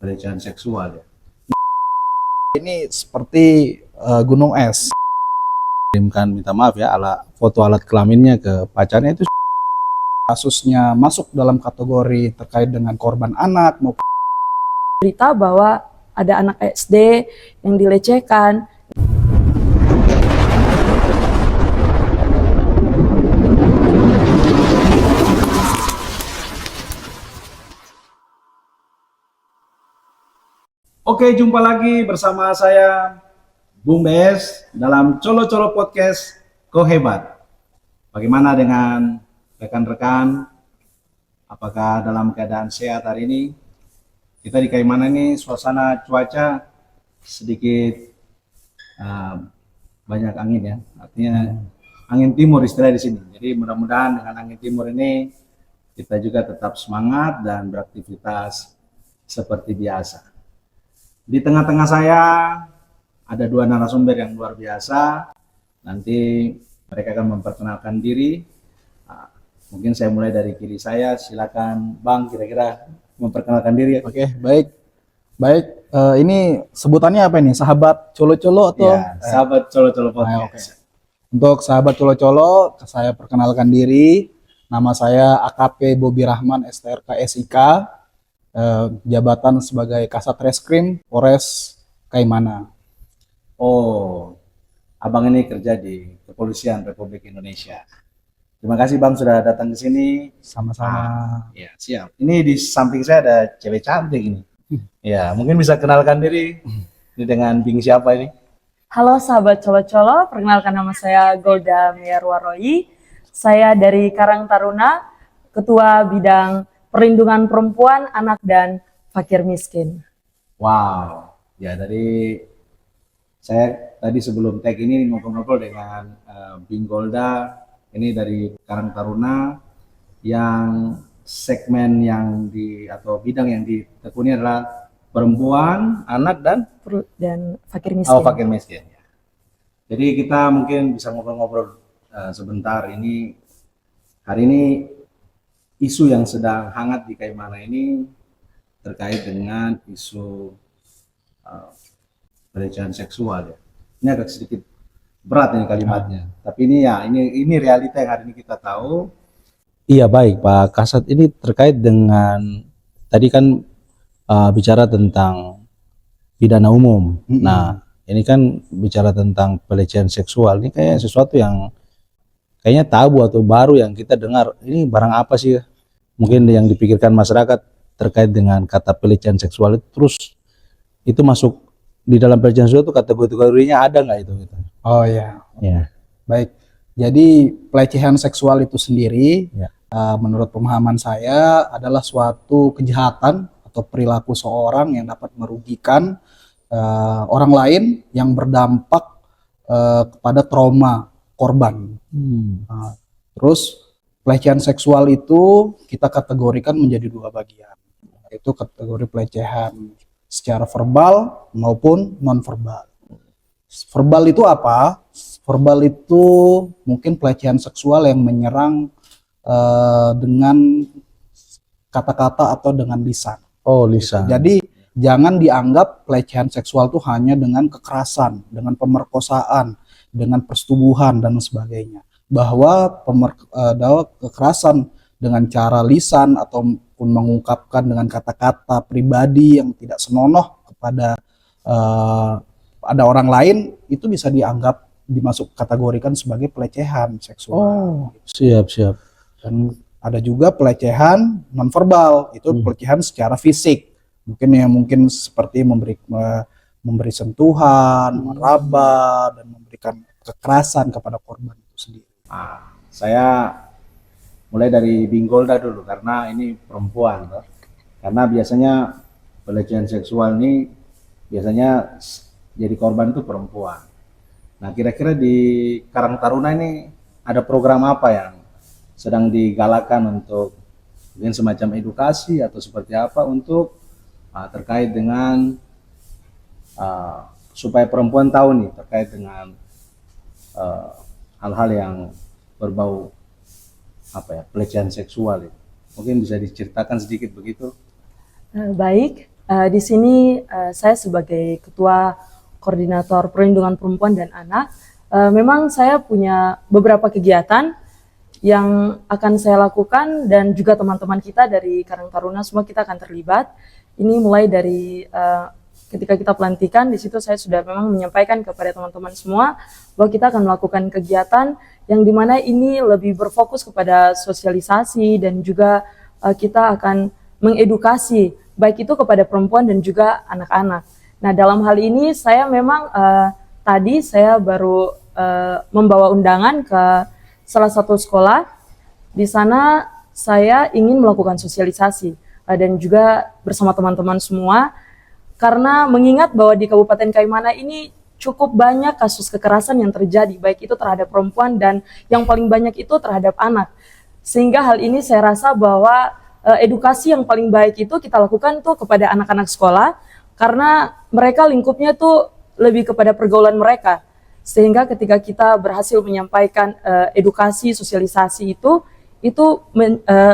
pelecehan seksual ya. Ini seperti gunung es. Kirimkan minta maaf ya foto alat kelaminnya ke pacarnya itu. Kasusnya masuk dalam kategori terkait dengan korban anak maupun berita bahwa ada anak SD yang dilecehkan. Oke, jumpa lagi bersama saya Bung Bes dalam Colo-Colo Podcast Kok Hebat. Bagaimana dengan rekan-rekan? Apakah dalam keadaan sehat hari ini? Kita di Kaimana ini suasana cuaca sedikit banyak angin ya. Artinya angin timur istilah di sini. Jadi mudah-mudahan dengan angin timur ini kita juga tetap semangat dan beraktivitas seperti biasa. Di tengah-tengah saya ada dua narasumber yang luar biasa. Nanti mereka akan memperkenalkan diri. Mungkin saya mulai dari kiri saya. Silakan Bang, kira-kira memperkenalkan diri. Oke, baik. Ini sebutannya apa ini? Sahabat Colo-Colo atau? Ya, sahabat Colo-Colo Podcast. Untuk sahabat Colo-Colo, saya perkenalkan diri. Nama saya AKP Bobi Rahman, STRK SIK. Jabatan sebagai Kasat Reskrim Polres Kaimana. Oh, Abang ini kerja di Kepolisian Republik Indonesia. Terima kasih Bang sudah datang ke sini. Sama-sama. Ya, siap. Ini di samping saya ada cewek cantik ini. Ya, mungkin bisa kenalkan diri. Ini dengan Bing siapa ini? Halo sahabat Colo-Colo, perkenalkan nama saya Golda Miyarwaroyi. Saya dari Karang Taruna, Ketua Bidang Perlindungan Perempuan, Anak, dan Fakir Miskin. Wow, ya dari saya tadi sebelum tag ini ngobrol-ngobrol dengan Bing Golda, ini dari Karang Taruna, yang segmen yang atau bidang yang ditekuni adalah perempuan, anak, Dan Fakir Miskin. fakir miskin. Jadi kita mungkin bisa ngobrol-ngobrol sebentar. Hari ini isu yang sedang hangat di Kaimana ini terkait dengan isu pelecehan seksual ya. Ini agak sedikit berat ini kalimatnya, tapi ini realita yang hari ini kita tahu. Iya baik Pak Kasat, ini terkait dengan tadi kan bicara tentang pidana umum. Nah, ini kan bicara tentang pelecehan seksual. Ini kayak sesuatu yang kayaknya tabu atau baru yang kita dengar. Ini barang apa sih mungkin yang dipikirkan masyarakat terkait dengan kata pelecehan seksual itu, terus itu masuk di dalam pelecehan seksual itu kategorinya ada nggak itu gitu? Oh ya. Ya. Baik. Jadi pelecehan seksual itu sendiri, Ya. Menurut pemahaman saya adalah suatu kejahatan atau perilaku seorang yang dapat merugikan orang lain yang berdampak kepada trauma korban. Terus pelecehan seksual itu kita kategorikan menjadi dua bagian, yaitu kategori pelecehan secara verbal maupun non-verbal. Verbal itu apa? Verbal itu mungkin pelecehan seksual yang menyerang dengan kata-kata atau dengan lisan. Oh, lisan. Jadi jangan dianggap pelecehan seksual itu hanya dengan kekerasan, dengan pemerkosaan, dengan persetubuhan dan sebagainya. Bahwa kekerasan dengan cara lisan ataupun mengungkapkan dengan kata-kata pribadi yang tidak senonoh kepada ada orang lain, itu bisa dianggap dimasuk kategorikan sebagai pelecehan seksual. Oh, siap. Dan ada juga pelecehan nonverbal, itu pelecehan secara fisik. Mungkin seperti memberi sentuhan, meraba, dan memberikan kekerasan kepada korban itu sendiri. Saya mulai dari Bing Golda dulu karena ini perempuan, toh. Karena biasanya pelecehan seksual ini biasanya jadi korban itu perempuan. Nah, kira-kira di Karang Taruna ini ada program apa yang sedang digalakan untuk mungkin semacam edukasi atau seperti apa untuk terkait dengan supaya perempuan tahu nih terkait dengan hal-hal yang berbau pelecehan seksual itu. Mungkin bisa diceritakan sedikit begitu. Baik, Di sini saya sebagai Ketua Koordinator Perlindungan Perempuan dan Anak, memang saya punya beberapa kegiatan yang akan saya lakukan dan juga teman-teman kita dari Karang Taruna semua kita akan terlibat. Ini mulai dari ketika kita pelantikan, di situ saya sudah memang menyampaikan kepada teman-teman semua bahwa kita akan melakukan kegiatan yang dimana ini lebih berfokus kepada sosialisasi dan juga kita akan mengedukasi baik itu kepada perempuan dan juga anak-anak. Nah, dalam hal ini saya memang tadi saya baru membawa undangan ke salah satu sekolah. Di sana saya ingin melakukan sosialisasi dan juga bersama teman-teman semua, karena mengingat bahwa di Kabupaten Kaimana ini cukup banyak kasus kekerasan yang terjadi, baik itu terhadap perempuan dan yang paling banyak itu terhadap anak. Sehingga hal ini saya rasa bahwa edukasi yang paling baik itu kita lakukan tuh kepada anak-anak sekolah, karena mereka lingkupnya tuh lebih kepada pergaulan mereka. Sehingga ketika kita berhasil menyampaikan edukasi, sosialisasi itu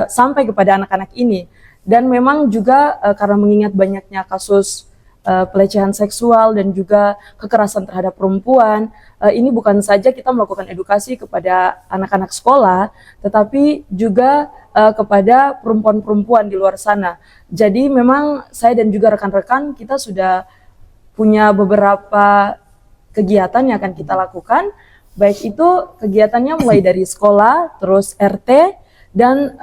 sampai kepada anak-anak ini. Dan memang juga karena mengingat banyaknya kasus pelecehan seksual dan juga kekerasan terhadap perempuan, ini bukan saja kita melakukan edukasi kepada anak-anak sekolah, tetapi juga kepada perempuan-perempuan di luar sana. Jadi memang saya dan juga rekan-rekan kita sudah punya beberapa kegiatan yang akan kita lakukan, baik itu kegiatannya mulai dari sekolah, terus RT, dan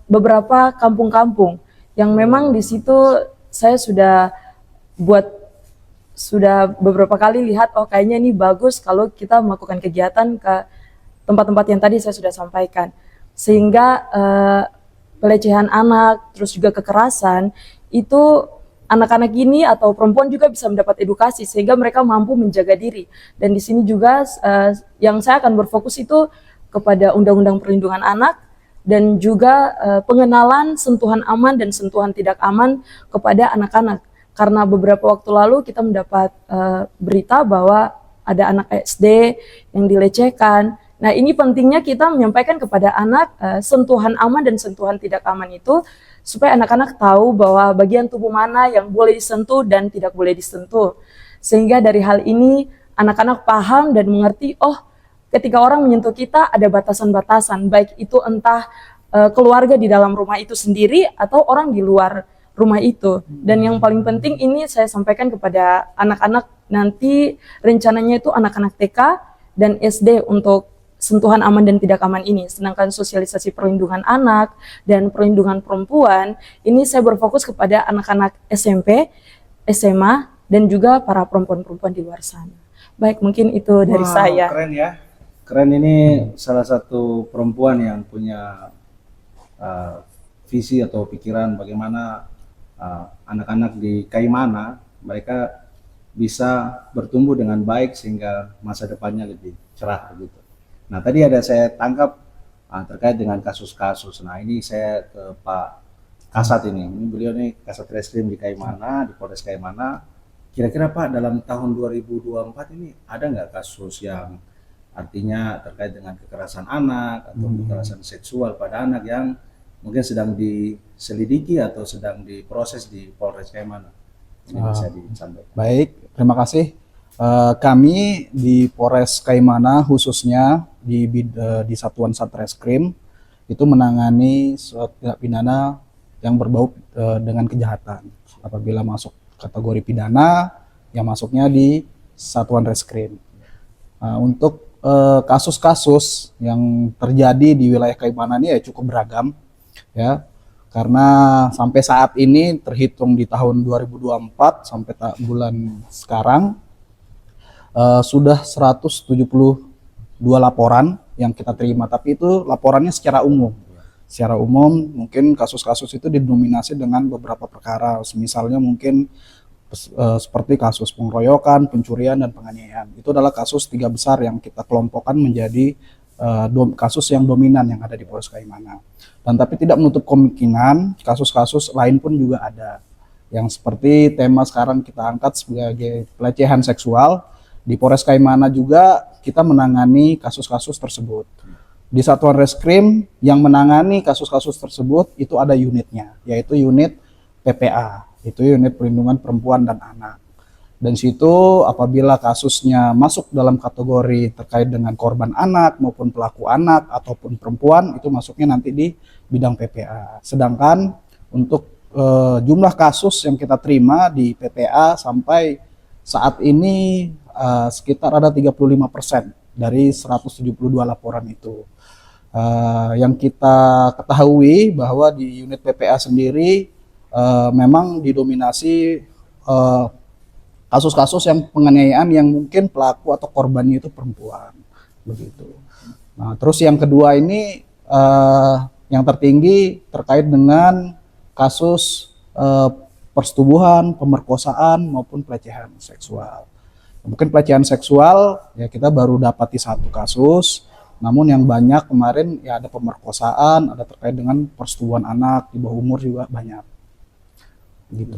beberapa kampung-kampung yang memang di situ saya sudah beberapa kali lihat, oh kayaknya ini bagus kalau kita melakukan kegiatan ke tempat-tempat yang tadi saya sudah sampaikan, sehingga pelecehan anak, terus juga kekerasan itu anak-anak ini atau perempuan juga bisa mendapat edukasi sehingga mereka mampu menjaga diri. Dan di sini juga yang saya akan berfokus itu kepada Undang-Undang Perlindungan Anak dan juga pengenalan sentuhan aman dan sentuhan tidak aman kepada anak-anak. Karena beberapa waktu lalu kita mendapat berita bahwa ada anak SD yang dilecehkan. Nah, ini pentingnya kita menyampaikan kepada anak sentuhan aman dan sentuhan tidak aman itu, supaya anak-anak tahu bahwa bagian tubuh mana yang boleh disentuh dan tidak boleh disentuh. Sehingga dari hal ini anak-anak paham dan mengerti, oh ketika orang menyentuh kita ada batasan-batasan, baik itu entah keluarga di dalam rumah itu sendiri atau orang di luar rumah itu. Dan yang paling penting ini saya sampaikan kepada anak-anak, nanti rencananya itu anak-anak TK dan SD untuk sentuhan aman dan tidak aman ini. Sedangkan sosialisasi perlindungan anak dan perlindungan perempuan, ini saya berfokus kepada anak-anak SMP, SMA, dan juga para perempuan-perempuan di luar sana. Baik, mungkin itu dari saya. Keren ya. Keren, ini salah satu perempuan yang punya visi atau pikiran bagaimana anak-anak di Kaimana mereka bisa bertumbuh dengan baik sehingga masa depannya lebih cerah gitu. Nah, tadi ada saya tangkap terkait dengan kasus-kasus. Nah, ini saya ke Pak Kasat ini. Ini beliau nih Kasat Reskrim di Kaimana, di Polres Kaimana. Kira-kira Pak, dalam tahun 2024 ini ada nggak kasus yang artinya terkait dengan kekerasan anak atau kekerasan seksual pada anak yang mungkin sedang diselidiki atau sedang diproses di Polres Kaimana? Ini bisa disampaikan. Baik, terima kasih. Kami di Polres Kaimana khususnya di Satuan Satreskrim itu menangani suatu tindak pidana yang berbau dengan kejahatan. Apabila masuk kategori pidana, yang masuknya di Satuan Reskrim. Untuk kasus-kasus yang terjadi di wilayah Kaimana ini ya cukup beragam, ya. Karena sampai saat ini terhitung di tahun 2024 sampai bulan sekarang sudah 172 laporan yang kita terima, tapi itu laporannya secara umum. Secara umum mungkin kasus-kasus itu didominasi dengan beberapa perkara, misalnya mungkin seperti kasus pengeroyokan, pencurian, dan penganiayaan. Itu adalah kasus 3 besar yang kita kelompokkan menjadi kasus yang dominan yang ada di Polres Kaimana. Dan tapi tidak menutup kemungkinan kasus-kasus lain pun juga ada. Yang seperti tema sekarang kita angkat sebagai pelecehan seksual. Di Polres Kaimana juga kita menangani kasus-kasus tersebut. Di Satuan Reskrim yang menangani kasus-kasus tersebut itu ada unitnya, yaitu unit PPA. Itu unit perlindungan perempuan dan anak. Dan situ apabila kasusnya masuk dalam kategori terkait dengan korban anak maupun pelaku anak ataupun perempuan, itu masuknya nanti di bidang PPA. Sedangkan untuk jumlah kasus yang kita terima di PPA sampai saat ini sekitar ada 35% dari 172 laporan itu. Yang kita ketahui bahwa di unit PPA sendiri memang didominasi kasus-kasus yang penganiayaan yang mungkin pelaku atau korbannya itu perempuan, begitu. Nah, terus yang kedua ini yang tertinggi terkait dengan kasus persetubuhan, pemerkosaan maupun pelecehan seksual. Mungkin pelecehan seksual ya kita baru dapati 1 kasus, namun yang banyak kemarin ya ada pemerkosaan, ada terkait dengan persetubuhan anak di bawah umur juga banyak. Gitu.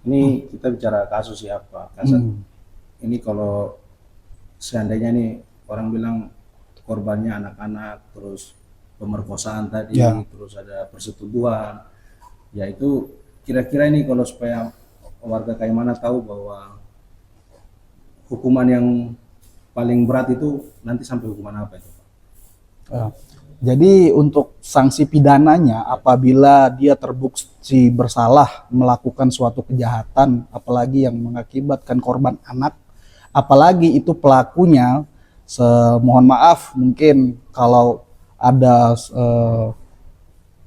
Ini kita bicara kasus ya Pak Kasat. Ini kalau seandainya nih orang bilang korbannya anak-anak, terus pemerkosaan tadi, terus ada persetubuhan, ya itu kira-kira ini kalau supaya warga Kaimana tahu bahwa hukuman yang paling berat itu nanti sampai hukuman apa itu Pak? Jadi untuk sanksi pidananya apabila dia terbukti bersalah melakukan suatu kejahatan, apalagi yang mengakibatkan korban anak, apalagi itu pelakunya, mohon maaf mungkin kalau ada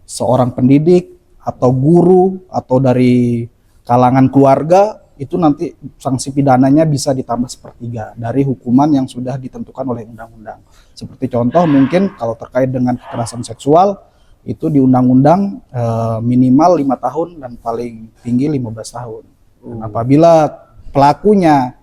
seorang pendidik atau guru atau dari kalangan keluarga, itu nanti sanksi pidananya bisa ditambah 1/3 dari hukuman yang sudah ditentukan oleh undang-undang. Seperti contoh mungkin kalau terkait dengan kekerasan seksual itu di undang-undang minimal 5 tahun dan paling tinggi 15 tahun. Dan apabila pelakunya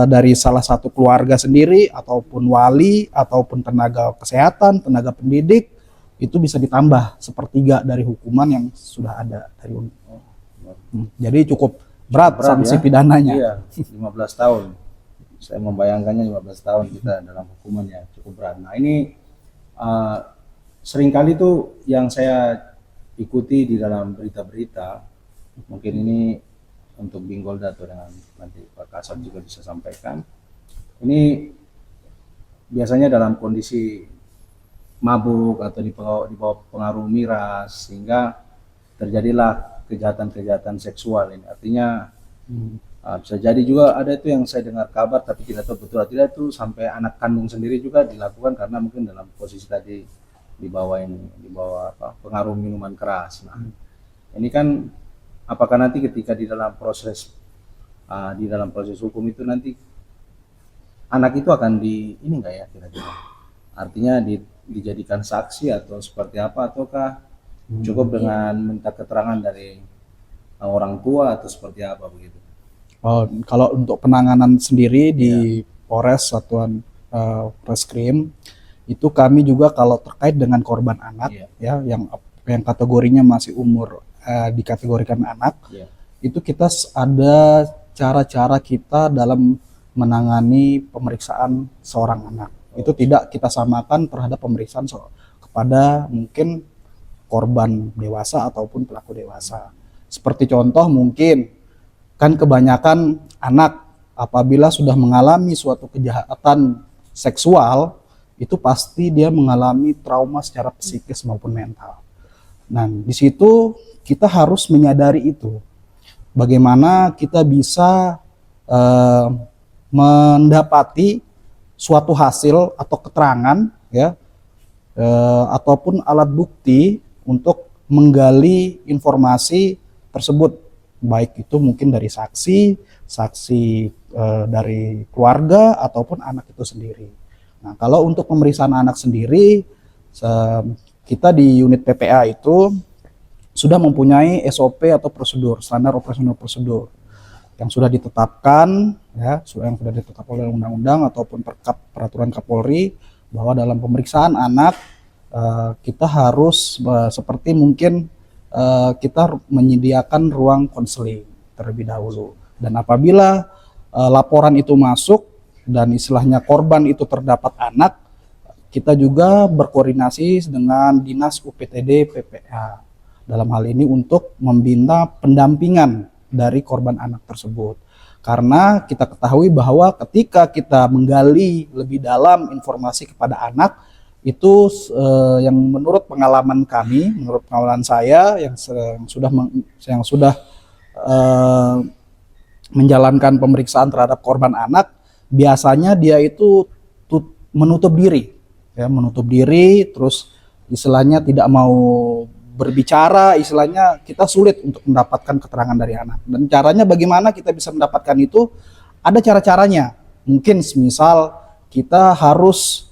dari salah satu keluarga sendiri ataupun wali ataupun tenaga kesehatan, tenaga pendidik, itu bisa ditambah 1/3 dari hukuman yang sudah ada dari undang. Jadi cukup berat sanksi ya? Pidananya. Iya, 15 tahun. Saya membayangkannya 15 tahun kita dalam hukumannya cukup berat. Nah ini seringkali tuh yang saya ikuti di dalam berita-berita, mungkin ini untuk Binggolda atau dengan nanti Pak Kasat juga bisa sampaikan. Ini biasanya dalam kondisi mabuk atau di bawah pengaruh miras, sehingga terjadilah kejahatan-kejahatan seksual ini. Artinya bisa jadi juga ada itu yang saya dengar kabar tapi tidak tahu betul atau tidak, itu sampai anak kandung sendiri juga dilakukan karena mungkin dalam posisi tadi di bawah pengaruh minuman keras. Nah, ini kan apakah nanti ketika di dalam proses hukum itu nanti anak itu akan ini enggak ya kira-kira? Artinya dijadikan saksi atau seperti apa, ataukah cukup dengan minta keterangan dari orang tua atau seperti apa begitu? Kalau untuk penanganan sendiri di Polres Satuan Reskrim itu kami juga kalau terkait dengan korban anak ya yang kategorinya masih umur dikategorikan anak, itu kita ada cara-cara kita dalam menangani pemeriksaan seorang anak. Itu tidak kita samakan terhadap pemeriksaan kepada mungkin korban dewasa ataupun pelaku dewasa. Seperti contoh mungkin kan kebanyakan anak apabila sudah mengalami suatu kejahatan seksual itu pasti dia mengalami trauma secara psikis maupun mental. Nah, di situ kita harus menyadari itu. Bagaimana kita bisa mendapati suatu hasil atau keterangan ya ataupun alat bukti untuk menggali informasi tersebut, baik itu mungkin dari saksi dari keluarga ataupun anak itu sendiri. Nah, kalau untuk pemeriksaan anak sendiri, kita di unit PPA itu sudah mempunyai SOP atau prosedur, standar operasional prosedur yang sudah ditetapkan ya, yang sudah ditetapkan oleh undang-undang ataupun peraturan Kapolri bahwa dalam pemeriksaan anak kita harus seperti mungkin kita menyediakan ruang konseling terlebih dahulu, dan apabila laporan itu masuk dan istilahnya korban itu terdapat anak, kita juga berkoordinasi dengan Dinas UPTD PPA dalam hal ini untuk membina pendampingan dari korban anak tersebut. Karena kita ketahui bahwa ketika kita menggali lebih dalam informasi kepada anak, itu yang menurut pengalaman kami, menurut pengalaman saya yang sudah menjalankan pemeriksaan terhadap korban anak, biasanya dia itu menutup diri, ya, menutup diri, terus istilahnya tidak mau berbicara, istilahnya kita sulit untuk mendapatkan keterangan dari anak. Dan caranya bagaimana kita bisa mendapatkan itu? Ada cara-caranya. Mungkin misal kita harus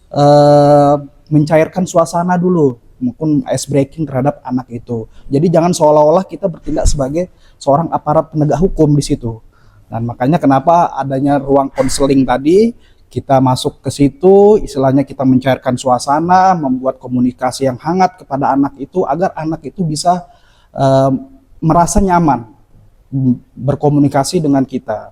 mencairkan suasana dulu, mungkin ice breaking terhadap anak itu. Jadi jangan seolah-olah kita bertindak sebagai seorang aparat penegak hukum di situ. Dan makanya kenapa adanya ruang konseling tadi, kita masuk ke situ, istilahnya kita mencairkan suasana, membuat komunikasi yang hangat kepada anak itu agar anak itu bisa merasa nyaman berkomunikasi dengan kita.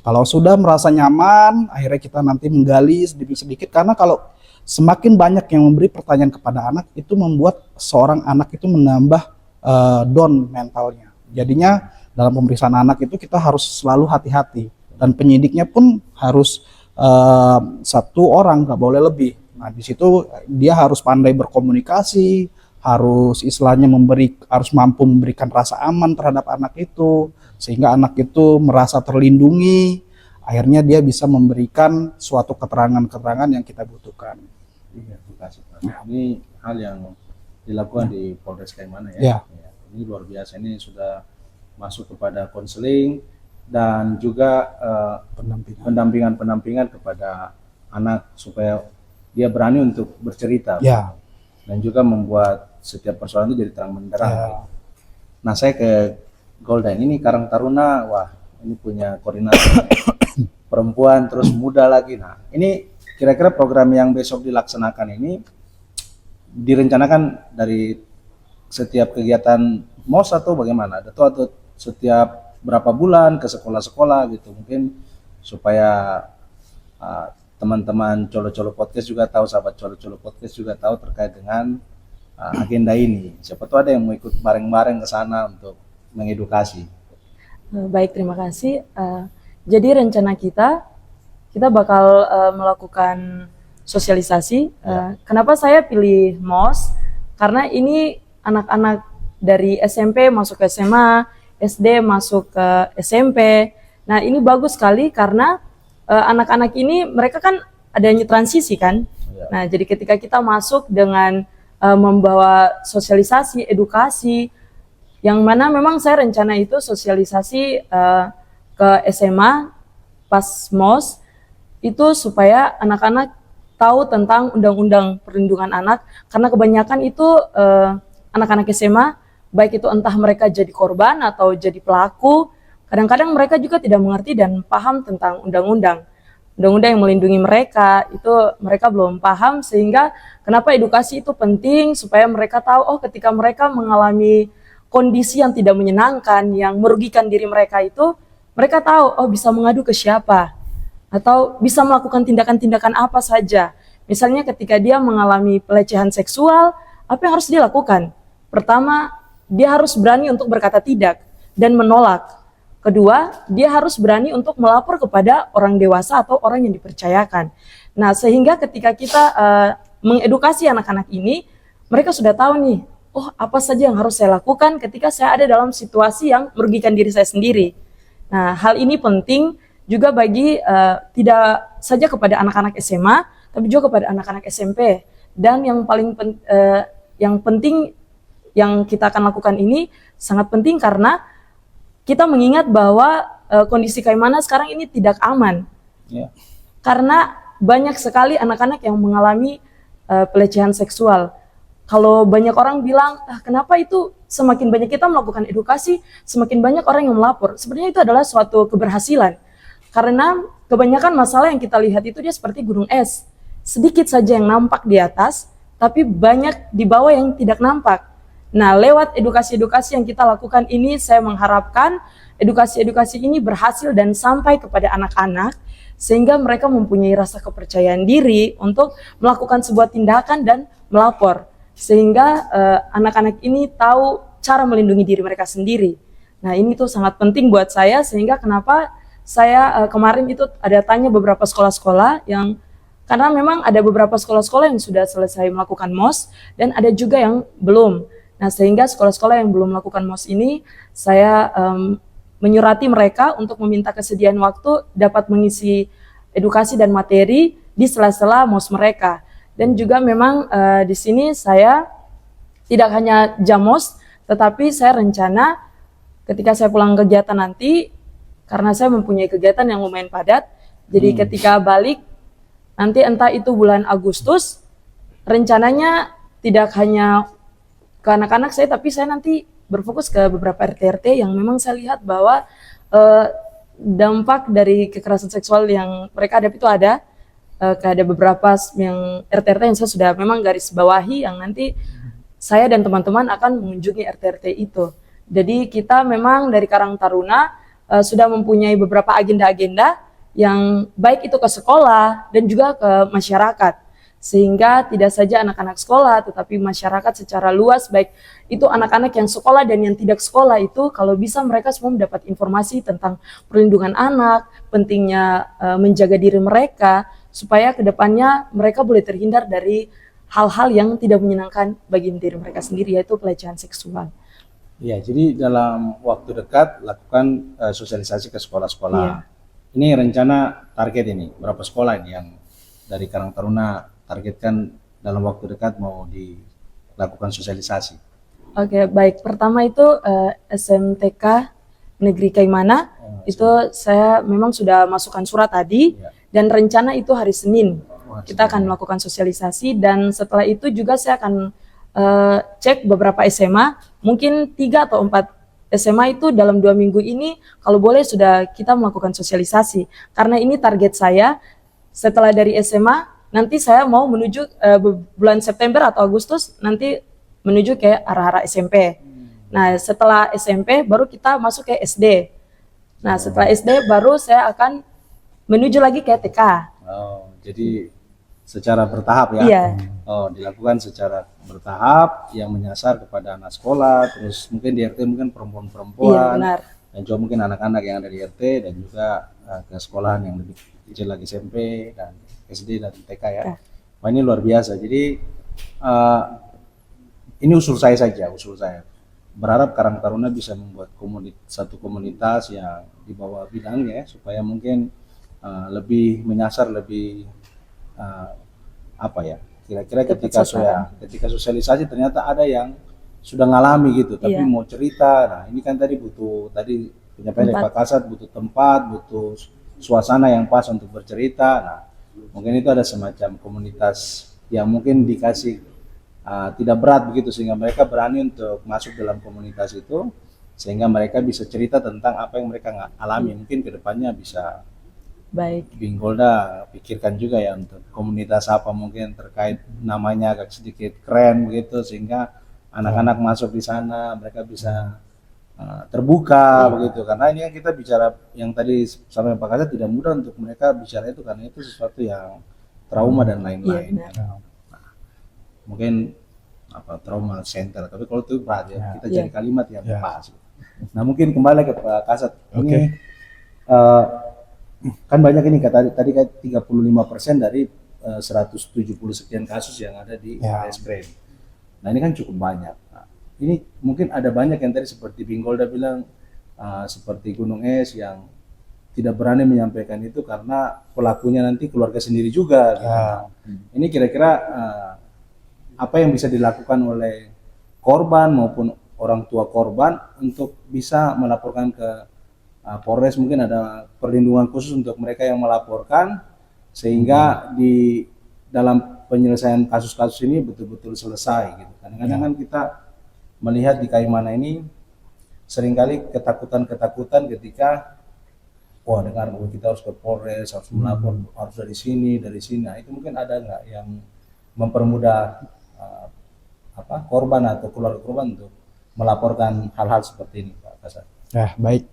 Kalau sudah merasa nyaman, akhirnya kita nanti menggali sedikit-sedikit, karena kalau semakin banyak yang memberi pertanyaan kepada anak, itu membuat seorang anak itu menambah down mentalnya. Jadinya dalam pemeriksaan anak itu kita harus selalu hati-hati, dan penyidiknya pun harus satu orang, nggak boleh lebih. Nah, di situ dia harus pandai berkomunikasi, harus istilahnya harus mampu memberikan rasa aman terhadap anak itu, sehingga anak itu merasa terlindungi. Akhirnya dia bisa memberikan suatu keterangan-keterangan yang kita butuhkan. Iya, terima kasih Pak. Ini hal yang dilakukan di Polres Kaimana Ya. ya. Ini luar biasa, ini sudah masuk kepada konseling dan juga pendampingan kepada anak supaya dia berani untuk bercerita. Ya. Dan juga membuat setiap persoalan itu jadi terang benderang. Ya. Nah, saya ke Golden ini Karang Taruna, wah ini punya koordinator perempuan terus muda lagi. Nah, ini kira-kira program yang besok dilaksanakan ini direncanakan dari setiap kegiatan MOS atau bagaimana? Atau setiap berapa bulan ke sekolah-sekolah gitu, mungkin supaya teman-teman Colo-Colo Podcast juga tahu, sahabat Colo-Colo Podcast juga tahu terkait dengan agenda ini. Siapa tahu ada yang mau ikut bareng-bareng ke sana untuk mengedukasi. Baik, terima kasih. Jadi rencana kita bakal melakukan sosialisasi. Kenapa saya pilih MOS? Karena ini anak-anak dari SMP masuk ke SMA, SD masuk ke SMP. Nah, ini bagus sekali karena anak-anak ini mereka kan adanya transisi kan. Nah, jadi ketika kita masuk dengan membawa sosialisasi, edukasi, yang mana memang saya rencana itu sosialisasi ke SMA pas MOS itu supaya anak-anak tahu tentang Undang-Undang Perlindungan Anak, karena kebanyakan itu anak-anak SMA, baik itu entah mereka jadi korban atau jadi pelaku, kadang-kadang mereka juga tidak mengerti dan paham tentang undang-undang yang melindungi mereka, itu mereka belum paham, sehingga kenapa edukasi itu penting, supaya mereka tahu, oh ketika mereka mengalami kondisi yang tidak menyenangkan, yang merugikan diri mereka itu, mereka tahu, oh bisa mengadu ke siapa, atau bisa melakukan tindakan-tindakan apa saja. Misalnya ketika dia mengalami pelecehan seksual, apa yang harus dilakukan? Pertama, dia harus berani untuk berkata tidak dan menolak. Kedua, dia harus berani untuk melapor kepada orang dewasa atau orang yang dipercayakan. Nah, sehingga ketika kita mengedukasi anak-anak ini, mereka sudah tahu nih, oh apa saja yang harus saya lakukan ketika saya ada dalam situasi yang merugikan diri saya sendiri. Nah, hal ini penting juga bagi tidak saja kepada anak-anak SMA, tapi juga kepada anak-anak SMP. Dan yang paling penting yang kita akan lakukan ini sangat penting karena kita mengingat bahwa kondisi Kaimana sekarang ini tidak aman. Ya. Karena banyak sekali anak-anak yang mengalami pelecehan seksual. Kalau banyak orang bilang, kenapa itu semakin banyak kita melakukan edukasi, semakin banyak orang yang melapor. Sebenarnya itu adalah suatu keberhasilan. Karena kebanyakan masalah yang kita lihat itu dia seperti gunung es. Sedikit saja yang nampak di atas, tapi banyak di bawah yang tidak nampak. Nah, lewat edukasi-edukasi yang kita lakukan ini, saya mengharapkan edukasi-edukasi ini berhasil dan sampai kepada anak-anak, sehingga mereka mempunyai rasa kepercayaan diri untuk melakukan sebuah tindakan dan melapor. Sehingga anak-anak ini tahu cara melindungi diri mereka sendiri. Nah, ini tuh sangat penting buat saya, sehingga kenapa saya kemarin itu ada tanya beberapa sekolah-sekolah yang, karena memang ada beberapa sekolah-sekolah yang sudah selesai melakukan MOS dan ada juga yang belum. Nah, sehingga sekolah-sekolah yang belum melakukan MOS ini, saya menyurati mereka untuk meminta kesediaan waktu dapat mengisi edukasi dan materi di sela-sela MOS mereka. Dan juga memang di sini saya tidak hanya jam MOS, tetapi saya rencana ketika saya pulang kegiatan nanti, karena saya mempunyai kegiatan yang lumayan padat, jadi ketika balik nanti entah itu bulan Agustus, rencananya tidak hanya ke anak-anak saya, tapi saya nanti berfokus ke beberapa RT-RT yang memang saya lihat bahwa dampak dari kekerasan seksual yang mereka hadapi itu ada. Ada beberapa yang RT-RT yang saya sudah memang garis bawahi, yang nanti saya dan teman-teman akan mengunjungi RT-RT itu. Jadi kita memang dari Karang Taruna sudah mempunyai beberapa agenda-agenda yang baik itu ke sekolah dan juga ke masyarakat. Sehingga tidak saja anak-anak sekolah, tetapi masyarakat secara luas, baik itu anak-anak yang sekolah dan yang tidak sekolah itu, kalau bisa mereka semua mendapat informasi tentang perlindungan anak, pentingnya menjaga diri mereka, supaya kedepannya mereka boleh terhindar dari hal-hal yang tidak menyenangkan bagi diri mereka sendiri, yaitu pelecehan seksual. Ya, jadi dalam waktu dekat lakukan sosialisasi ke sekolah-sekolah. Iya. Ini rencana target ini, berapa sekolah ini yang dari Karang Taruna targetkan dalam waktu dekat mau dilakukan sosialisasi? Oke, baik. Pertama itu SMTK Negeri Kaimana, itu saya memang sudah masukkan surat tadi, Ya. dan rencana itu hari Senin. Wah, Kita akan melakukan sosialisasi, dan setelah itu juga saya akan cek beberapa SMA, mungkin 3 atau 4 SMA itu dalam 2 minggu ini, kalau boleh sudah kita melakukan sosialisasi. Karena ini target saya, setelah dari SMA, nanti saya mau menuju bulan September atau Agustus, nanti menuju ke arah-arah SMP. Nah, setelah SMP baru kita masuk ke SD. Nah, setelah SD baru saya akan menuju lagi ke TK. Oh, jadi secara bertahap ya? Iya. Oh, dilakukan secara bertahap yang menyasar kepada anak sekolah, terus mungkin di RT mungkin Iya, perempuan-perempuan, benar. dan juga mungkin anak-anak yang ada di RT, dan juga ke sekolahan yang lebih kecil lagi, SMP dan SD dan TK ya. Ya. Wah, ini luar biasa. Jadi ini usul saya saja, usul saya. Berharap Karang Taruna bisa membuat satu komunitas yang di bawah bidangnya, supaya mungkin lebih menyasar, lebih apa ya, kira-kira Tepat ketika sosialisasi ternyata ada yang sudah ngalami gitu, tapi Iya. mau cerita. Nah, ini kan tadi butuh, tadi penyampaian dari Tempat. Pak Kasat, butuh tempat, butuh suasana yang pas untuk bercerita. Nah, mungkin itu ada semacam komunitas yang mungkin dikasih tidak berat begitu, sehingga mereka berani untuk masuk dalam komunitas itu, sehingga mereka bisa cerita tentang apa yang mereka alami. Mungkin kedepannya bisa Baik. Bingolda pikirkan juga ya untuk komunitas apa mungkin terkait namanya agak sedikit keren begitu, sehingga anak-anak masuk di sana mereka bisa terbuka begitu. Karena ini kan kita bicara yang tadi sampai Pak Kasat, tidak mudah untuk mereka bicara itu, karena itu sesuatu yang trauma dan lain-lain. Iya, Nah, mungkin apa trauma center, tapi kalau itu berat ya, kita Iya. cari kalimat yang pas. Nah, mungkin kembali ke Pak Kasat. Ini kan banyak ini tadi kan 35% dari 170 sekian kasus yang ada di Reskrim. Nah, ini kan cukup banyak. Nah, ini mungkin ada banyak yang tadi seperti Bingolda bilang, seperti Gunung Es yang tidak berani menyampaikan itu karena pelakunya nanti keluarga sendiri juga. Gitu. Nah, ini kira-kira apa yang bisa dilakukan oleh korban maupun orang tua korban untuk bisa melaporkan ke Polres? Mungkin ada perlindungan khusus untuk mereka yang melaporkan, sehingga di dalam penyelesaian kasus-kasus ini betul-betul selesai gitu. Kadang-kadang kan kita melihat di Kaimana ini seringkali ketakutan-ketakutan ketika dengar kita harus ke Polres, harus melapor, harus dari sini. Nah, itu mungkin ada nggak yang mempermudah korban atau keluarga korban untuk melaporkan hal-hal seperti ini, Pak Kasat? Ya, baik.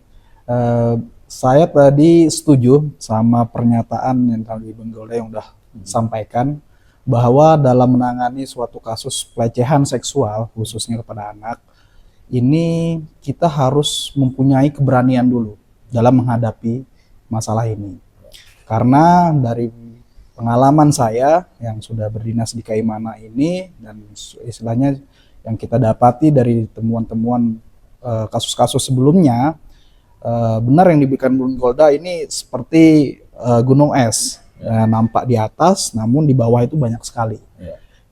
Saya tadi setuju sama pernyataan yang tadi Bang Golda yang udah sampaikan, bahwa dalam menangani suatu kasus pelecehan seksual khususnya kepada anak, ini kita harus mempunyai keberanian dulu dalam menghadapi masalah ini. Karena dari pengalaman saya yang sudah berdinas di Kaimana ini dan istilahnya yang kita dapati dari temuan-temuan kasus-kasus sebelumnya, benar yang diberikan Bung Golda ini seperti gunung es, nampak di atas namun di bawah itu banyak sekali.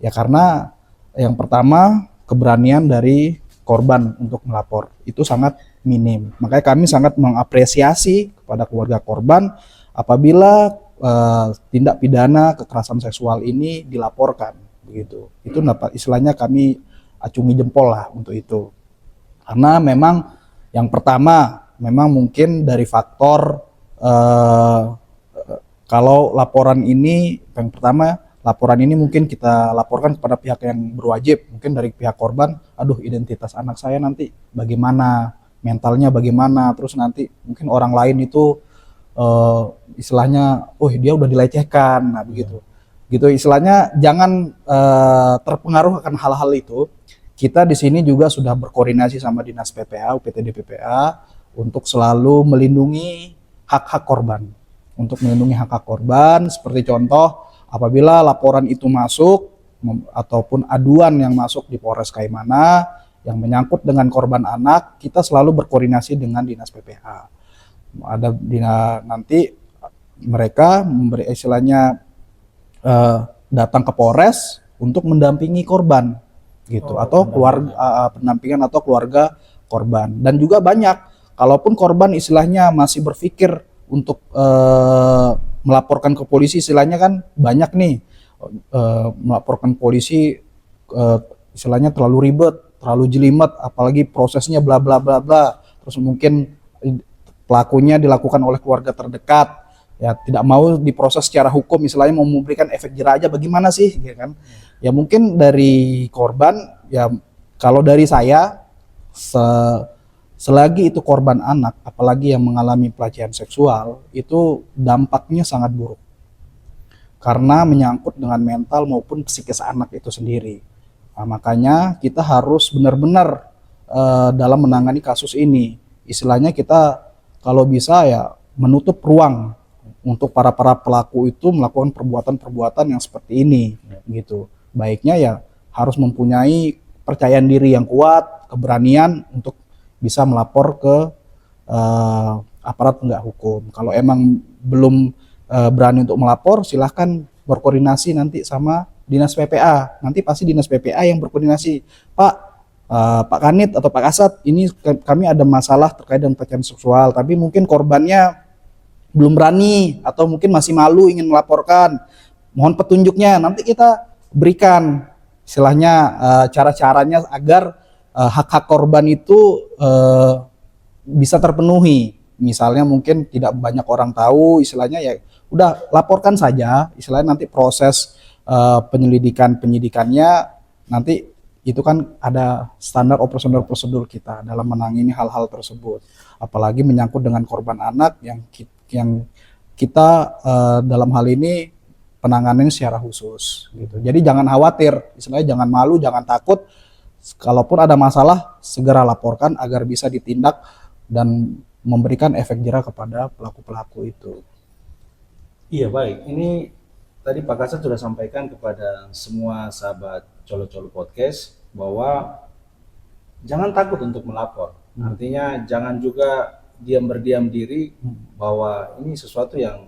Ya karena yang pertama keberanian dari korban untuk melapor itu sangat minim. Makanya kami sangat mengapresiasi kepada keluarga korban apabila tindak pidana kekerasan seksual ini dilaporkan, begitu. Itu dapat istilahnya kami acungi jempol lah untuk itu. Karena memang yang pertama memang mungkin dari faktor kalau laporan ini yang pertama laporan ini mungkin kita laporkan kepada pihak yang berwajib, mungkin dari pihak korban, aduh identitas anak saya nanti bagaimana, mentalnya bagaimana, terus nanti mungkin orang lain itu istilahnya, oh dia udah dilecehkan, nah begitu. Gitu istilahnya jangan terpengaruh akan hal-hal itu. Kita di sini juga sudah berkoordinasi sama Dinas PPA, UPTD PPA untuk selalu melindungi hak-hak korban. Untuk melindungi hak-hak korban, seperti contoh apabila laporan itu masuk ataupun aduan yang masuk di Polres Kaimana yang menyangkut dengan korban anak, kita selalu berkoordinasi dengan Dinas PPA. Ada nanti mereka memberi istilahnya datang ke Polres untuk mendampingi korban gitu, atau keluarga pendampingan atau keluarga korban. Dan juga banyak kalaupun korban istilahnya masih berpikir untuk melaporkan ke polisi, istilahnya kan banyak nih melaporkan polisi istilahnya terlalu ribet, terlalu jelimet, apalagi prosesnya bla bla bla bla, terus mungkin pelakunya dilakukan oleh keluarga terdekat, ya tidak mau diproses secara hukum, istilahnya mau memberikan efek jerah aja, bagaimana sih, ya kan? Ya mungkin dari korban, ya kalau dari saya selagi itu korban anak, apalagi yang mengalami pelecehan seksual, itu dampaknya sangat buruk. Karena menyangkut dengan mental maupun psikis anak itu sendiri. Nah, makanya kita harus benar-benar dalam menangani kasus ini. Istilahnya kita kalau bisa ya menutup ruang untuk para pelaku itu melakukan perbuatan-perbuatan yang seperti ini, gitu. Baiknya ya harus mempunyai percayaan diri yang kuat, keberanian untuk bisa melapor ke aparat penegak hukum. Kalau emang belum berani untuk melapor, silahkan berkoordinasi nanti sama Dinas PPA. Nanti pasti Dinas PPA yang berkoordinasi. Pak Kanit atau Pak Kasat, ini kami ada masalah terkait dengan pelecehan seksual, tapi mungkin korbannya belum berani atau mungkin masih malu ingin melaporkan. Mohon petunjuknya, nanti kita berikan istilahnya cara-caranya agar hak-hak korban itu bisa terpenuhi. Misalnya mungkin tidak banyak orang tahu, istilahnya ya udah laporkan saja, istilahnya nanti proses penyidikannya nanti itu kan ada standar operasional prosedur kita dalam menangani hal-hal tersebut. Apalagi menyangkut dengan korban anak yang kita dalam hal ini penanganannya secara khusus gitu. Jadi jangan khawatir, istilahnya jangan malu, jangan takut. Kalaupun ada masalah, segera laporkan agar bisa ditindak dan memberikan efek jerah kepada pelaku-pelaku itu. Iya baik, ini tadi Pak Kasat sudah sampaikan kepada semua sahabat Colo-Colo Podcast bahwa jangan takut untuk melapor. Artinya jangan juga berdiam diri bahwa ini sesuatu yang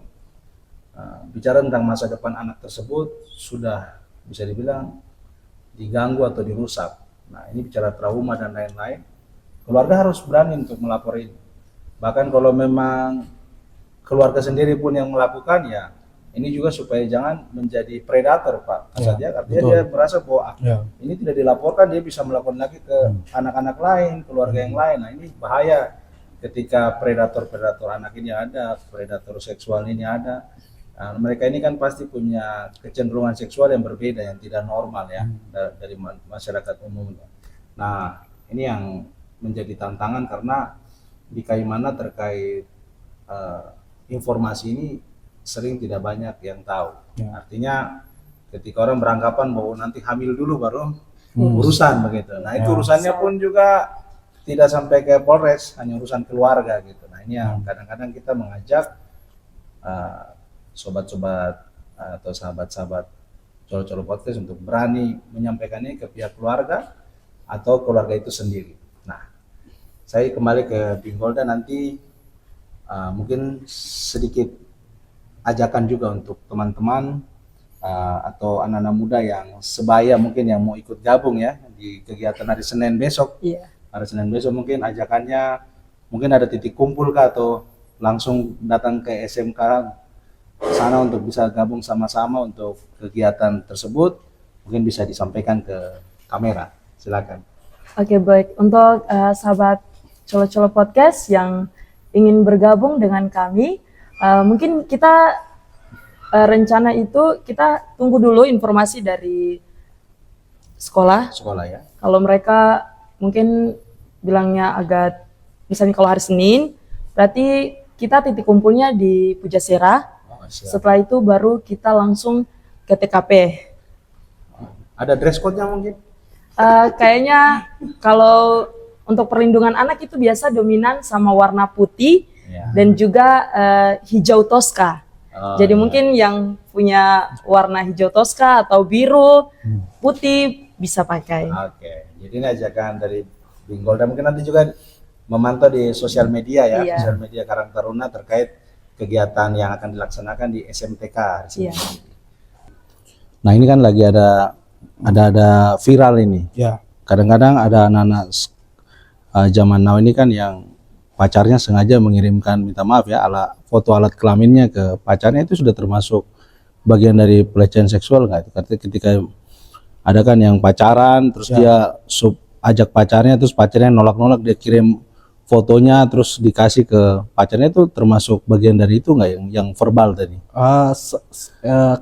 bicara tentang masa depan anak tersebut sudah bisa dibilang diganggu atau dirusak. Nah ini bicara trauma dan lain-lain, keluarga harus berani untuk melapor ini. Bahkan kalau memang keluarga sendiri pun yang melakukan, ya ini juga supaya jangan menjadi predator Pak Kasat ya, artinya dia merasa bahwa ini tidak dilaporkan, dia bisa melakukan lagi ke anak-anak lain, keluarga yang lain. Nah ini bahaya ketika predator-predator anak ini ada, predator seksual ini ada. Nah, mereka ini kan pasti punya kecenderungan seksual yang berbeda, yang tidak normal ya dari masyarakat umum. Nah ini yang menjadi tantangan karena di Kaimana terkait informasi ini sering tidak banyak yang tahu. Artinya ketika orang beranggapan bahwa nanti hamil dulu baru urusan begitu. Nah itu urusannya pun juga tidak sampai ke Polres, hanya urusan keluarga gitu. Nah ini yang kadang-kadang kita mengajak sobat-sobat atau sahabat-sahabat Colo-Colo Podcast untuk berani menyampaikannya ke pihak keluarga atau keluarga itu sendiri. Nah, saya kembali ke Binggolda nanti mungkin sedikit ajakan juga untuk teman-teman atau anak-anak muda yang sebaya mungkin yang mau ikut gabung ya di kegiatan hari Senin besok. Iya. Hari Senin besok mungkin ajakannya mungkin ada titik kumpul kah atau langsung datang ke SMK sana untuk bisa gabung sama-sama untuk kegiatan tersebut, mungkin bisa disampaikan ke kamera. Silakan. Oke, baik. Untuk sahabat Colo-Colo Podcast yang ingin bergabung dengan kami, mungkin kita rencana itu kita tunggu dulu informasi dari sekolah. Sekolah ya. Kalau mereka mungkin bilangnya agak, misalnya kalau hari Senin, berarti kita titik kumpulnya di Pujasera. Setelah itu baru kita langsung ke TKP. Ada dress code-nya mungkin? Kayaknya kalau untuk perlindungan anak itu biasa dominan sama warna putih dan juga hijau toska. Jadi mungkin yang punya warna hijau toska atau biru, putih bisa pakai. Oke, jadi ini ajakan dari Binggolda, mungkin nanti juga memantau di sosial media ya, Iya. sosial media Karang Taruna terkait kegiatan yang akan dilaksanakan di SMTK. Iya. Nah ini kan lagi ada viral ini. Ya, Kadang-kadang ada anak-anak zaman now ini kan yang pacarnya sengaja mengirimkan, minta maaf ya, foto alat kelaminnya ke pacarnya, itu sudah termasuk bagian dari pelecehan seksual nggak? Itu ketika ada kan yang pacaran, terus dia ajak pacarnya, terus pacarnya nolak-nolak, dia kirim fotonya, terus dikasih ke pacarnya, itu termasuk bagian dari itu nggak yang verbal tadi?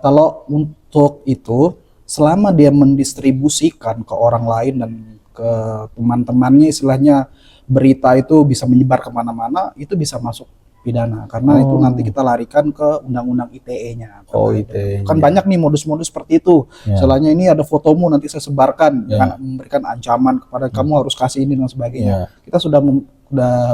kalau untuk itu, selama dia mendistribusikan ke orang lain dan ke teman-temannya, istilahnya berita itu bisa menyebar kemana-mana, itu bisa masuk pidana, karena itu nanti kita larikan ke undang-undang ITE-nya. Oh, ITE-nya. Kan banyak nih modus-modus seperti itu. Ya. Istilahnya ini ada fotomu, nanti saya sebarkan, dengan memberikan ancaman kepada kamu harus kasih ini dan sebagainya. Kita sudah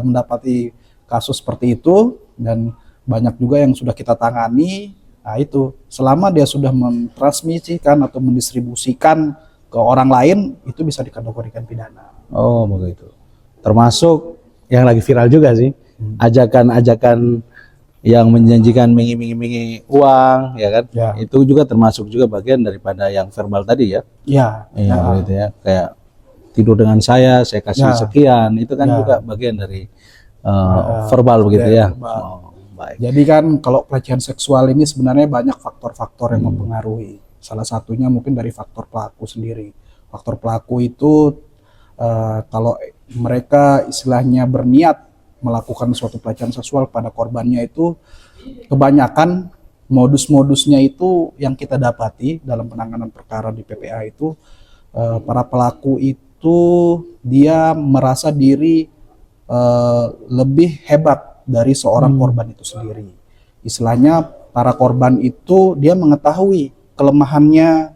mendapati kasus seperti itu, dan banyak juga yang sudah kita tangani. Nah itu, selama dia sudah mentransmisikan atau mendistribusikan ke orang lain, itu bisa dikategorikan pidana. Oh begitu. Termasuk yang lagi viral juga sih, ajakan-ajakan yang menjanjikan mengi-mengi uang, ya kan? Ya. Itu juga termasuk juga bagian daripada yang verbal tadi ya. Ya, Iya, begitu ya. Kayak tidur dengan saya kasih Ya. sekian, itu kan Ya. juga bagian dari verbal begitu ya. verbal. Oh, baik. Jadi kan kalau pelecehan seksual ini sebenarnya banyak faktor-faktor yang mempengaruhi. Salah satunya mungkin dari faktor pelaku sendiri. Faktor pelaku itu kalau mereka istilahnya berniat melakukan suatu pelecehan seksual pada korbannya, itu kebanyakan modus-modusnya itu yang kita dapati dalam penanganan perkara di PPA itu, para pelaku itu dia merasa diri lebih hebat dari seorang korban itu sendiri. Istilahnya para korban itu dia mengetahui kelemahannya,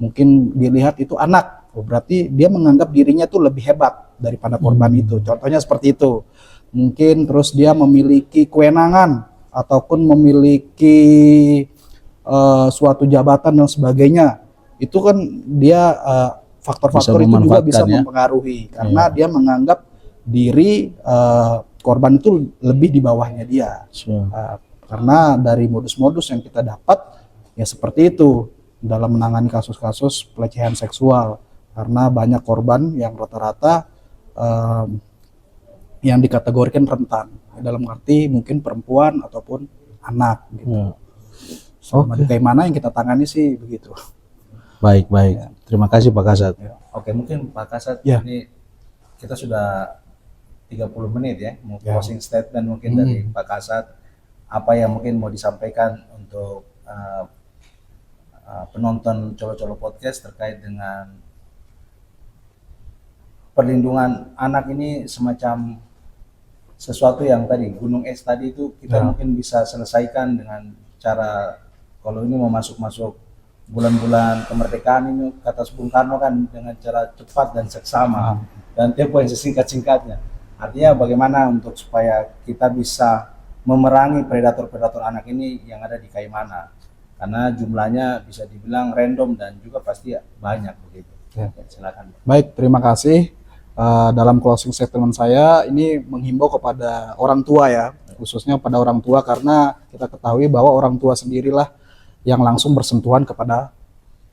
mungkin dilihat itu anak, berarti dia menganggap dirinya tuh lebih hebat daripada korban itu. Contohnya seperti itu. Mungkin terus dia memiliki kewenangan ataupun memiliki suatu jabatan dan sebagainya. Itu kan dia faktor-faktor itu juga bisa mempengaruhi, karena dia menganggap diri korban itu lebih di bawahnya dia. Karena dari modus-modus yang kita dapat ya seperti itu dalam menangani kasus-kasus pelecehan seksual, karena banyak korban yang rata-rata yang dikategorikan rentan, dalam arti mungkin perempuan ataupun anak gitu. Kayak mana yang kita tangani sih begitu. Baik. Terima kasih Pak Kasat. Oke, mungkin Pak Kasat ini kita sudah 30 menit ya, mau closing statement mungkin dari Pak Kasat, apa yang mungkin mau disampaikan untuk penonton Colo-Colo Podcast terkait dengan perlindungan anak ini, semacam sesuatu yang tadi gunung es tadi itu kita mungkin bisa selesaikan dengan cara, kalau ini mau masuk bulan-bulan kemerdekaan ini, kata Bung Karno kan, dengan cara cepat dan seksama. dan tempo yang sesingkat-singkatnya. Artinya bagaimana untuk supaya kita bisa memerangi predator-predator anak ini yang ada di Kaimana, karena jumlahnya bisa dibilang random dan juga pasti banyak begitu. Ya. Silakan. Baik, terima kasih. Dalam closing statement saya ini menghimbau kepada orang tua ya, khususnya pada orang tua, karena kita ketahui bahwa orang tua sendirilah yang langsung bersentuhan kepada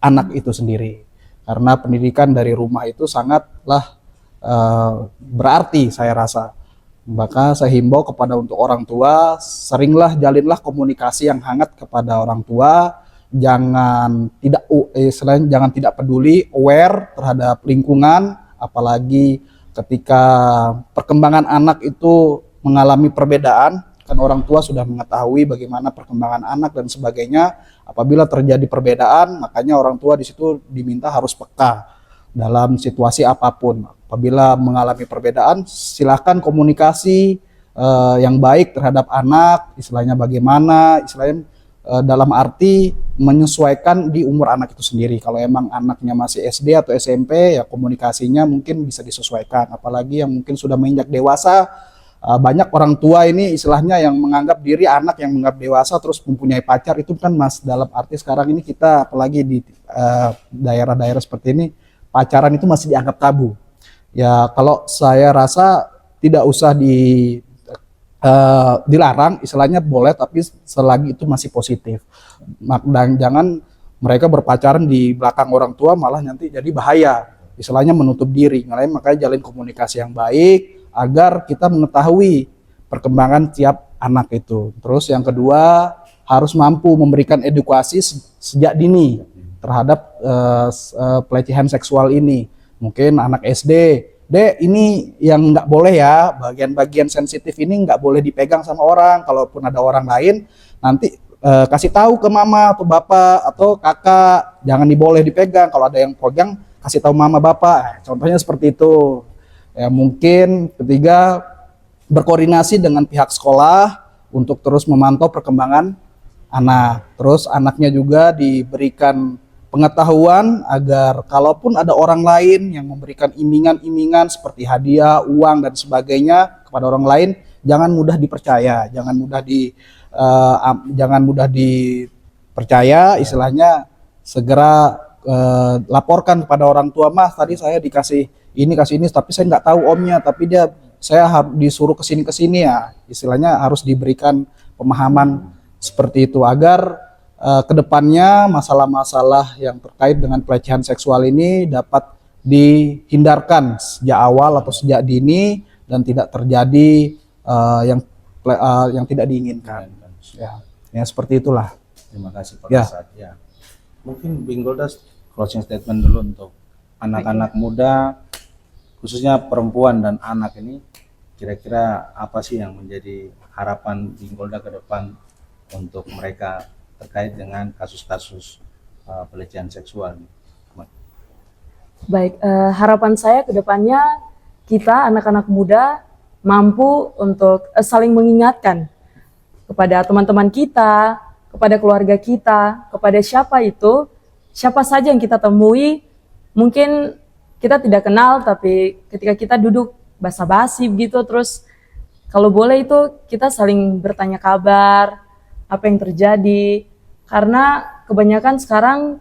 anak itu sendiri. Karena pendidikan dari rumah itu sangatlah berarti saya rasa. Maka saya himbau kepada untuk orang tua, seringlah jalinlah komunikasi yang hangat kepada orang tua. Jangan tidak peduli, aware terhadap lingkungan, apalagi ketika perkembangan anak itu mengalami perbedaan, kan orang tua sudah mengetahui bagaimana perkembangan anak dan sebagainya. Apabila terjadi perbedaan, makanya orang tua di situ diminta harus peka dalam situasi apapun. Apabila mengalami perbedaan, silakan komunikasi yang baik terhadap anak, istilahnya bagaimana, istilahnya dalam arti menyesuaikan di umur anak itu sendiri. Kalau emang anaknya masih SD atau SMP, ya komunikasinya mungkin bisa disesuaikan. Apalagi yang mungkin sudah menginjak dewasa, banyak orang tua ini istilahnya yang menganggap diri anak yang menganggap dewasa terus mempunyai pacar, itu kan mas, dalam arti sekarang ini kita apalagi di daerah-daerah seperti ini, pacaran itu masih dianggap tabu. Ya kalau saya rasa tidak usah dilarang, istilahnya boleh, tapi selagi itu masih positif. Dan jangan mereka berpacaran di belakang orang tua, malah nanti jadi bahaya, istilahnya menutup diri. Makanya jalin komunikasi yang baik agar kita mengetahui perkembangan tiap anak itu. Terus yang kedua, harus mampu memberikan edukasi sejak dini terhadap pelecehan seksual ini. Mungkin anak SD, Dek, ini yang nggak boleh ya, bagian-bagian sensitif ini nggak boleh dipegang sama orang. Kalaupun ada orang lain, nanti kasih tahu ke mama atau bapak atau kakak, jangan diboleh dipegang. Kalau ada yang pegang, kasih tahu mama bapak. Contohnya seperti itu. Ya, mungkin ketiga, berkoordinasi dengan pihak sekolah untuk terus memantau perkembangan anak. Terus anaknya juga diberikan pengetahuan agar kalaupun ada orang lain yang memberikan iming-imingan seperti hadiah, uang dan sebagainya kepada orang lain, jangan mudah dipercaya, jangan mudah dipercaya, istilahnya segera laporkan kepada orang tua, Mas tadi saya dikasih ini tapi saya nggak tahu omnya, tapi saya disuruh kesini ya, istilahnya harus diberikan pemahaman seperti itu agar kedepannya masalah-masalah yang terkait dengan pelecehan seksual ini dapat dihindarkan sejak awal atau sejak dini dan tidak terjadi yang tidak diinginkan. Ya seperti itulah. Terima kasih Pak Ya. Kasat. Ya. Mungkin Bing Goldas closing statement dulu untuk anak-anak muda, khususnya perempuan dan anak ini, kira-kira apa sih yang menjadi harapan Bing Golda ke depan untuk mereka terkait dengan kasus-kasus pelecehan seksual. Baik, harapan saya ke depannya kita anak-anak muda mampu untuk saling mengingatkan kepada teman-teman kita, kepada keluarga kita, kepada siapa saja yang kita temui, mungkin kita tidak kenal, tapi ketika kita duduk basa-basi begitu, terus kalau boleh itu kita saling bertanya kabar, apa yang terjadi, karena kebanyakan sekarang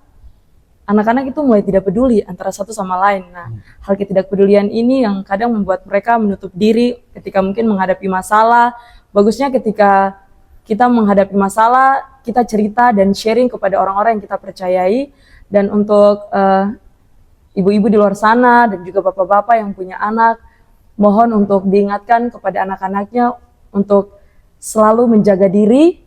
anak-anak itu mulai tidak peduli antara satu sama lain. Nah, hal ketidakpedulian ini yang kadang membuat mereka menutup diri ketika mungkin menghadapi masalah. Bagusnya ketika kita menghadapi masalah, kita cerita dan sharing kepada orang-orang yang kita percayai. Dan untuk ibu-ibu di luar sana dan juga bapak-bapak yang punya anak, mohon untuk diingatkan kepada anak-anaknya untuk selalu menjaga diri.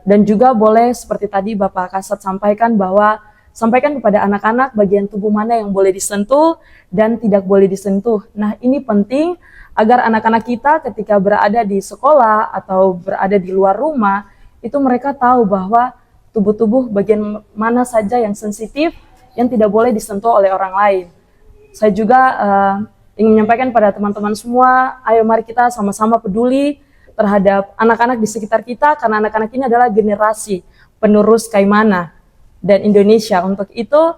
Dan juga boleh seperti tadi Bapak Kasat sampaikan bahwa sampaikan kepada anak-anak bagian tubuh mana yang boleh disentuh dan tidak boleh disentuh. Nah ini penting agar anak-anak kita ketika berada di sekolah atau berada di luar rumah, itu mereka tahu bahwa tubuh-tubuh bagian mana saja yang sensitif yang tidak boleh disentuh oleh orang lain. Saya juga ingin menyampaikan pada teman-teman semua, ayo mari kita sama-sama peduli terhadap anak-anak di sekitar kita, karena anak-anak ini adalah generasi penerus Kaimana dan Indonesia. Untuk itu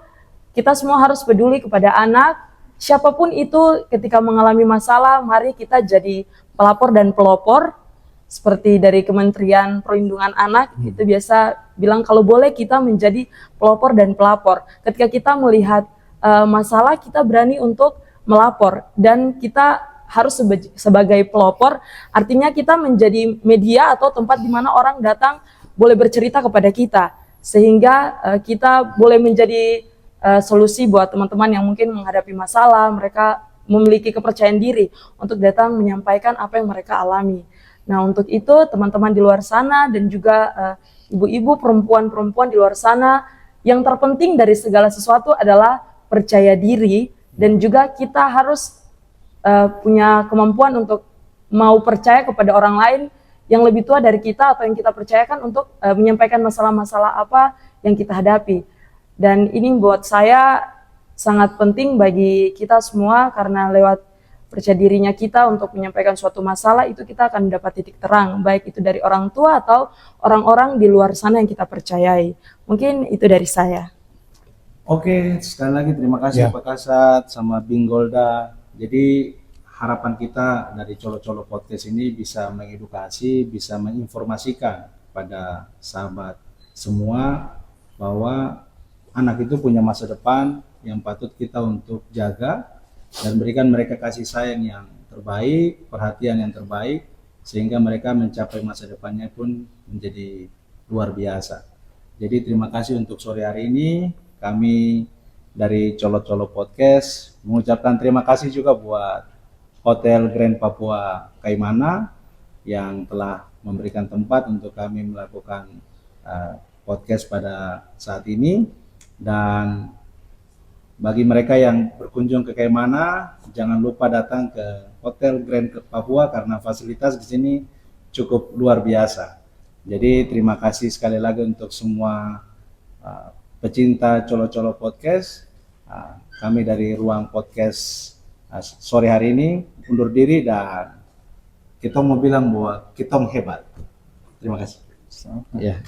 kita semua harus peduli kepada anak, siapapun itu ketika mengalami masalah, mari kita jadi pelapor dan pelopor. Seperti dari Kementerian Perlindungan Anak, itu biasa bilang kalau boleh kita menjadi pelopor dan pelapor. Ketika kita melihat masalah, kita berani untuk melapor. Dan kita harus sebagai pelopor, artinya kita menjadi media atau tempat di mana orang datang boleh bercerita kepada kita. Sehingga kita boleh menjadi solusi buat teman-teman yang mungkin menghadapi masalah, mereka memiliki kepercayaan diri untuk datang menyampaikan apa yang mereka alami. Nah, untuk itu teman-teman di luar sana dan juga ibu-ibu, perempuan-perempuan di luar sana, yang terpenting dari segala sesuatu adalah percaya diri, dan juga kita harus punya kemampuan untuk mau percaya kepada orang lain yang lebih tua dari kita atau yang kita percayakan untuk menyampaikan masalah-masalah apa yang kita hadapi. Dan ini buat saya sangat penting bagi kita semua, karena lewat percaya dirinya kita untuk menyampaikan suatu masalah, itu kita akan mendapat titik terang, baik itu dari orang tua atau orang-orang di luar sana yang kita percayai. Mungkin itu dari saya. Oke, sekali lagi terima kasih Pak Kasat sama Bing Golda. Jadi harapan kita dari Colo-Colo Podcast ini bisa mengedukasi, bisa menginformasikan pada sahabat semua bahwa anak itu punya masa depan yang patut kita untuk jaga dan berikan mereka kasih sayang yang terbaik, perhatian yang terbaik, sehingga mereka mencapai masa depannya pun menjadi luar biasa. Jadi terima kasih untuk sore hari ini. Kami dari Colo-Colo Podcast mengucapkan terima kasih juga buat Hotel Grand Papua Kaimana yang telah memberikan tempat untuk kami melakukan podcast pada saat ini. Dan bagi mereka yang berkunjung ke Kaimana, jangan lupa datang ke Hotel Grand Papua karena fasilitas di sini cukup luar biasa. Jadi terima kasih sekali lagi untuk semua pecinta Colo-Colo Podcast. Kami dari Ruang Podcast sore hari ini undur diri dan kita mau bilang bahwa kita hebat. Terima kasih. Ya.